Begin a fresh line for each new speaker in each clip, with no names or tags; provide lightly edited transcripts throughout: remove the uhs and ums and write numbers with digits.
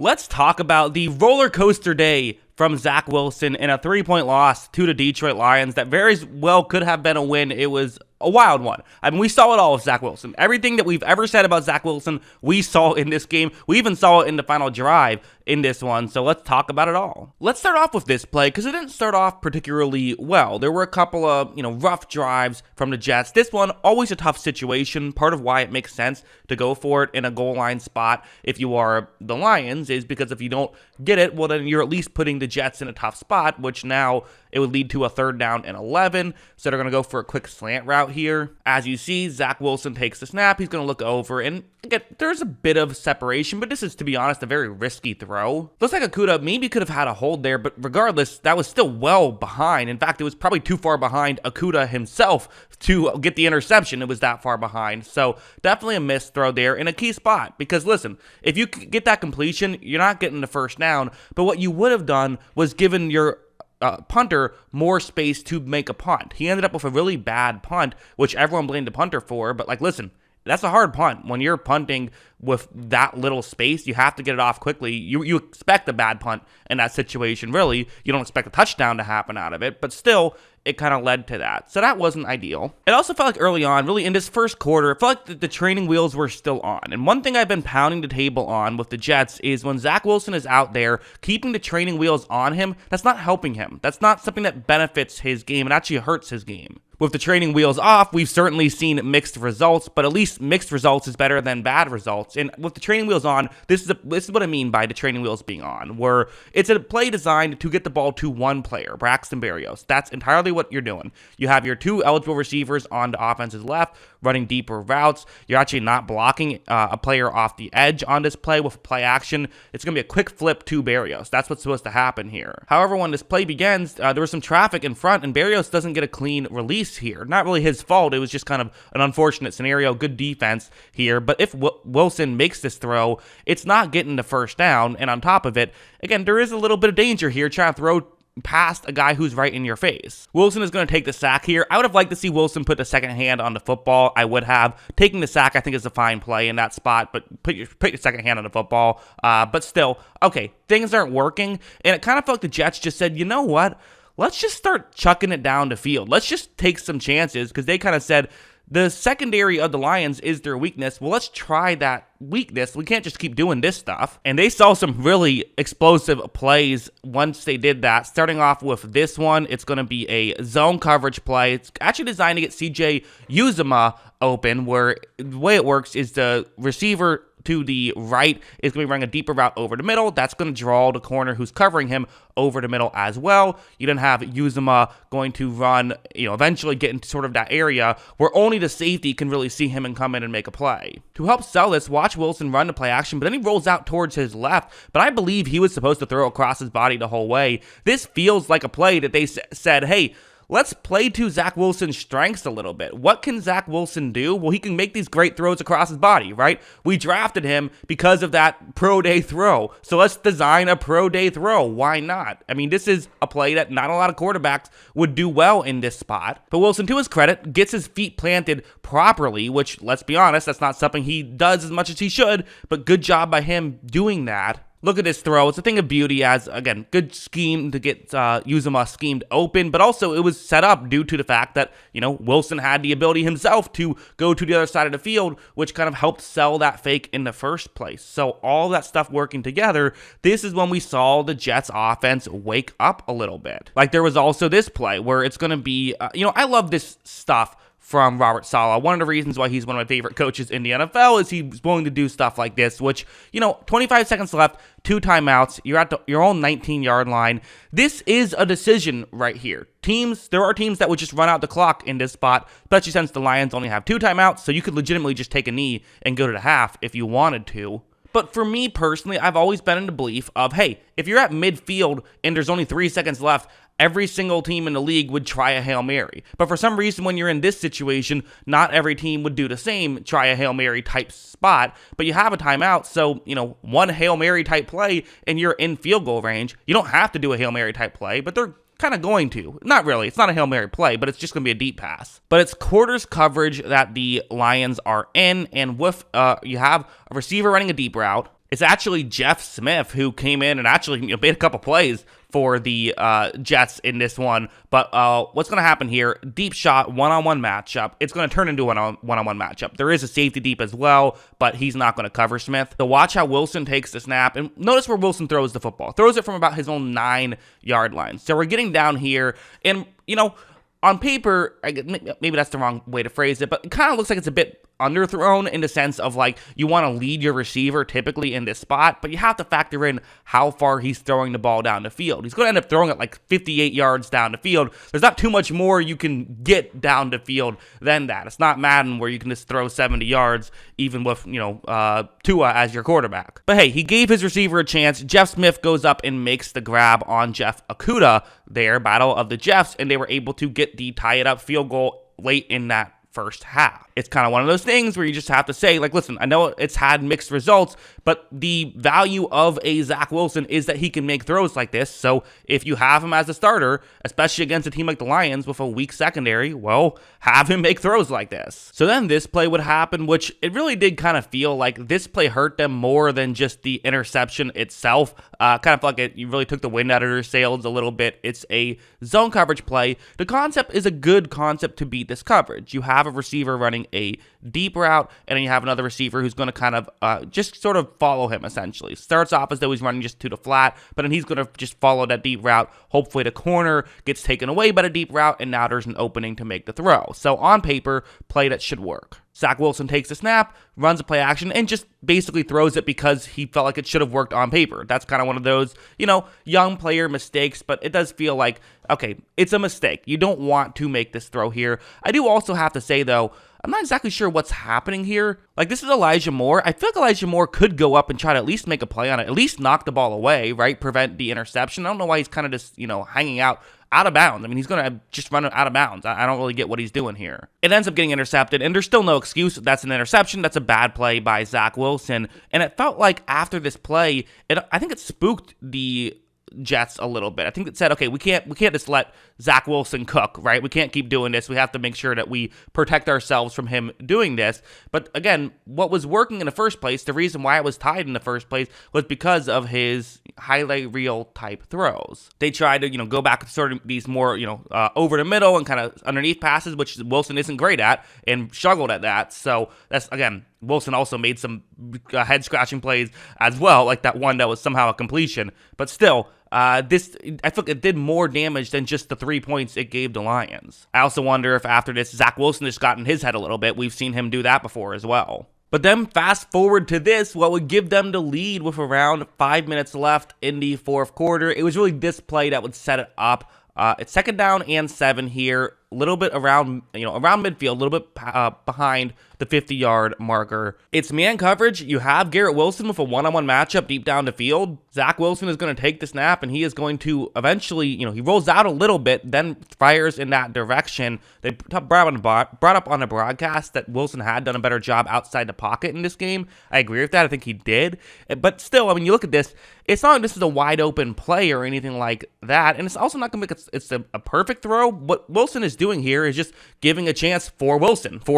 Let's talk about the roller coaster day from Zach Wilson in a 3-point loss to the Detroit Lions that very well could have been a win. It was a wild one. I mean, we saw it all with Zach Wilson. Everything that we've ever said about Zach Wilson, we saw in this game. We even saw it in the final drive in this one, so let's talk about it all. Let's start off with this play, because it didn't start off particularly well. There were a couple of, rough drives from the Jets. This one, always a tough situation. Part of why it makes sense to go for it in a goal line spot if you are the Lions is because if you don't get it, well, then you're at least putting the Jets in a tough spot, which now it would lead to a 3rd down and 11, so they're going to go for a quick slant route here. As you see, Zach Wilson takes the snap. He's going to look over, and again, there's a bit of separation, but this is, to be honest, a very risky throw. Looks like Okudah maybe could have had a hold there, but regardless, that was still well behind. In fact, it was probably too far behind Okudah himself to get the interception. It was that far behind, so definitely a missed throw there in a key spot, because listen, if you get that completion, you're not getting the 1st down, but what you would have done was given your punter more space to make a punt. He ended up with a really bad punt, which everyone blamed the punter for, but listen, that's a hard punt. When you're punting with that little space, you have to get it off quickly. You expect a bad punt in that situation, really. You don't expect a touchdown to happen out of it, but still, it kind of led to that. So that wasn't ideal. It also felt like early on, really in this first quarter, it felt like the training wheels were still on. And one thing I've been pounding the table on with the Jets is when Zach Wilson is out there, keeping the training wheels on him, that's not helping him. That's not something that benefits his game. It actually hurts his game. With the training wheels off, we've certainly seen mixed results, but at least mixed results is better than bad results. And with the training wheels on, this is what I mean by the training wheels being on, where it's a play designed to get the ball to one player, Braxton Berrios. That's entirely what you're doing. You have your 2 eligible receivers on the offense's left, running deeper routes. You're actually not blocking a player off the edge on this play with play action. It's going to be a quick flip to Berrios. That's what's supposed to happen here. However, when this play begins, there was some traffic in front, and Berrios doesn't get a clean release here. Not really his fault. It was just kind of an unfortunate scenario. Good defense here. But if Wilson makes this throw, it's not getting the 1st down. And on top of it, again, there is a little bit of danger here trying to throw past a guy who's right in your face. Wilson is going to take the sack here. I would have liked to see Wilson put the second hand on the football. I would have. Taking the sack, I think, is a fine play in that spot, but put your second hand on the football. But still, okay, things aren't working. And it kind of felt like the Jets just said, you know what? Let's just start chucking it down the field. Let's just take some chances, because they kind of said the secondary of the Lions is their weakness. Well, let's try that weakness. We can't just keep doing this stuff. And they saw some really explosive plays once they did that. Starting off with this one, it's going to be a zone coverage play. It's actually designed to get CJ Uzomah open, where the way it works is the receiver to the right is going to be running a deeper route over the middle. That's going to draw the corner who's covering him over the middle as well. You then have Uzomah going to run, eventually get into sort of that area where only the safety can really see him and come in and make a play. To help sell this, watch Wilson run the play action, but then he rolls out towards his left, but I believe he was supposed to throw across his body the whole way. This feels like a play that they said, hey, let's play to Zach Wilson's strengths a little bit. What can Zach Wilson do? Well, he can make these great throws across his body, right? We drafted him because of that pro day throw. So let's design a pro day throw. Why not? I mean, this is a play that not a lot of quarterbacks would do well in this spot. But Wilson, to his credit, gets his feet planted properly, which, let's be honest, that's not something he does as much as he should, but good job by him doing that. Look at this throw. It's a thing of beauty as, again, good scheme to get Uzomah schemed open, but also it was set up due to the fact that, Wilson had the ability himself to go to the other side of the field, which kind of helped sell that fake in the first place. So all that stuff working together, this is when we saw the Jets offense wake up a little bit. Like there was also this play where it's going to be, I love this stuff from Robert Saleh. One of the reasons why he's one of my favorite coaches in the NFL is he's willing to do stuff like this, which, 25 seconds left, 2 timeouts, you're at your own 19-yard line. This is a decision right here. There are teams that would just run out the clock in this spot, especially since the Lions only have 2 timeouts, so you could legitimately just take a knee and go to the half if you wanted to. But for me personally, I've always been in the belief of, hey, if you're at midfield and there's only 3 seconds left, every single team in the league would try a Hail Mary. But for some reason, when you're in this situation, not every team would do the same, try a Hail Mary type spot. But you have a timeout, so, one Hail Mary type play and you're in field goal range. You don't have to do a Hail Mary type play, but they're kind of going to. Not really. It's not a Hail Mary play, but it's just going to be a deep pass. But it's quarters coverage that the Lions are in, and with you have a receiver running a deep route. It's actually Jeff Smith who came in and actually made a couple plays for the Jets in this one. But what's going to happen here, deep shot, one-on-one matchup. It's going to turn into a one-on-one matchup. There is a safety deep as well, but he's not going to cover Smith. So watch how Wilson takes the snap. And notice where Wilson throws the football. Throws it from about his own 9-yard line. So we're getting down here. And, on paper, maybe that's the wrong way to phrase it, but it kind of looks like it's a bit underthrown in the sense of like you want to lead your receiver typically in this spot, but you have to factor in how far he's throwing the ball down the field. He's going to end up throwing it like 58 yards down the field. There's not too much more you can get down the field than that. It's not Madden where you can just throw 70 yards even with, Tua as your quarterback. But hey, he gave his receiver a chance. Jeff Smith goes up and makes the grab on Jeff Okudah there, battle of the Jeffs, and they were able to get the tie-it-up field goal late in that first half. It's kind of one of those things where you just have to say, like, listen, I know it's had mixed results, but the value of a Zach Wilson is that he can make throws like this. So if you have him as a starter, especially against a team like the Lions with a weak secondary, well, have him make throws like this. So then this play would happen, which it really did kind of feel like this play hurt them more than just the interception itself. Kind of like you really took the wind out of their sails a little bit. It's a zone coverage play. The concept is a good concept to beat this coverage. You have a receiver running a deep route, and then you have another receiver who's going to kind of just sort of follow him, essentially. Starts off as though he's running just to the flat, but then he's going to just follow that deep route. Hopefully the corner gets taken away by the deep route, and now there's an opening to make the throw. So on paper, play that should work. Zach Wilson takes the snap, runs a play action, and just basically throws it because he felt like it should have worked on paper. That's kind of one of those, young player mistakes, but it does feel like, okay, it's a mistake. You don't want to make this throw here. I do also have to say, though, I'm not exactly sure what's happening here. Like, this is Elijah Moore. I feel like Elijah Moore could go up and try to at least make a play on it, at least knock the ball away, right? Prevent the interception. I don't know why he's kind of just, hanging out of bounds. I mean, he's going to just run it out of bounds. I don't really get what he's doing here. It ends up getting intercepted, and there's still no excuse. That's an interception. That's a bad play by Zach Wilson. And it felt like after this play, I think it spooked the Jets a little bit. I think it said, okay, we can't just let Zach Wilson cook, right? We can't keep doing this. We have to make sure that we protect ourselves from him doing this. But again, what was working in the first place, the reason why it was tied in the first place was because of his highlight reel type throws. They tried to, go back to sort of these more, over the middle and kind of underneath passes, which Wilson isn't great at and struggled at that. So that's, again, Wilson also made some head-scratching plays as well, like that one that was somehow a completion. But still, I feel like it did more damage than just the 3 points it gave the Lions. I also wonder if after this, Zach Wilson just got in his head a little bit. We've seen him do that before as well. But then fast forward to this, what would give them the lead with around 5 minutes left in the fourth quarter. It was really this play that would set it up. It's second down and 7 here, a little bit around midfield, a little bit behind the 50-yard marker. It's man coverage. You have Garrett Wilson with a one-on-one matchup deep down the field. Zach Wilson is going to take the snap, and he is going to eventually, he rolls out a little bit, then fires in that direction. They brought up on the broadcast that Wilson had done a better job outside the pocket in this game. I agree with that. I think he did. But still, I mean, you look at this, it's not like this is a wide open play or anything like that, and it's also not going to make it's a perfect throw. What Wilson is doing here is just giving a chance for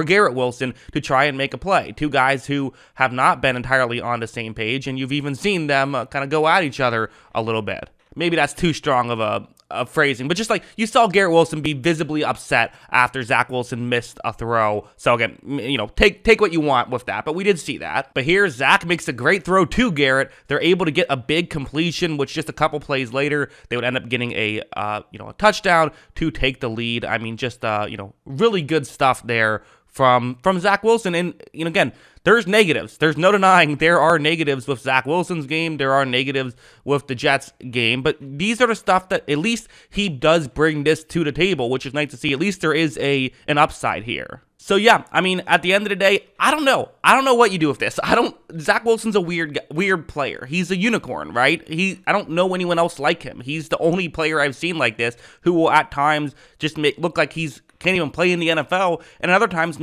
Garrett Wilson, to try and make a play. Two guys who have not been entirely on the same page, and you've even seen them kind of go at each other a little bit. Maybe that's too strong of a phrasing, but just like you saw Garrett Wilson be visibly upset after Zach Wilson missed a throw. So again, take what you want with that, but we did see that. But here, Zach makes a great throw to Garrett. They're able to get a big completion, which just a couple plays later, they would end up getting a touchdown to take the lead. I mean, just really good stuff there from Zach Wilson. And again, there's negatives. There's no denying there are negatives with Zach Wilson's game. There are negatives with the Jets game. But these are the stuff that at least he does bring this to the table, which is nice to see. At least there is an upside here. So yeah, I mean, at the end of the day, I don't know. I don't know what you do with this. Zach Wilson's a weird player. He's a unicorn, right? I don't know anyone else like him. He's the only player I've seen like this who will at times just look like he's can't even play in the NFL, and other times,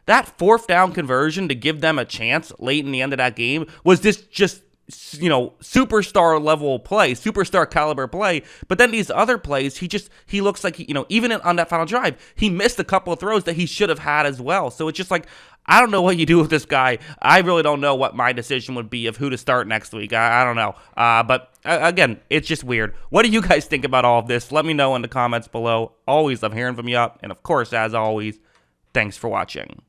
that fourth down conversion to give them a chance late in the end of that game was just superstar level play, superstar caliber play. But then these other plays, he looks like even on that final drive, he missed a couple of throws that he should have had as well. So it's just like, I don't know what you do with this guy. I really don't know what my decision would be of who to start next week. I don't know. But again, it's just weird. What do you guys think about all of this? Let me know in the comments below. Always love hearing from you. And of course, as always, thanks for watching.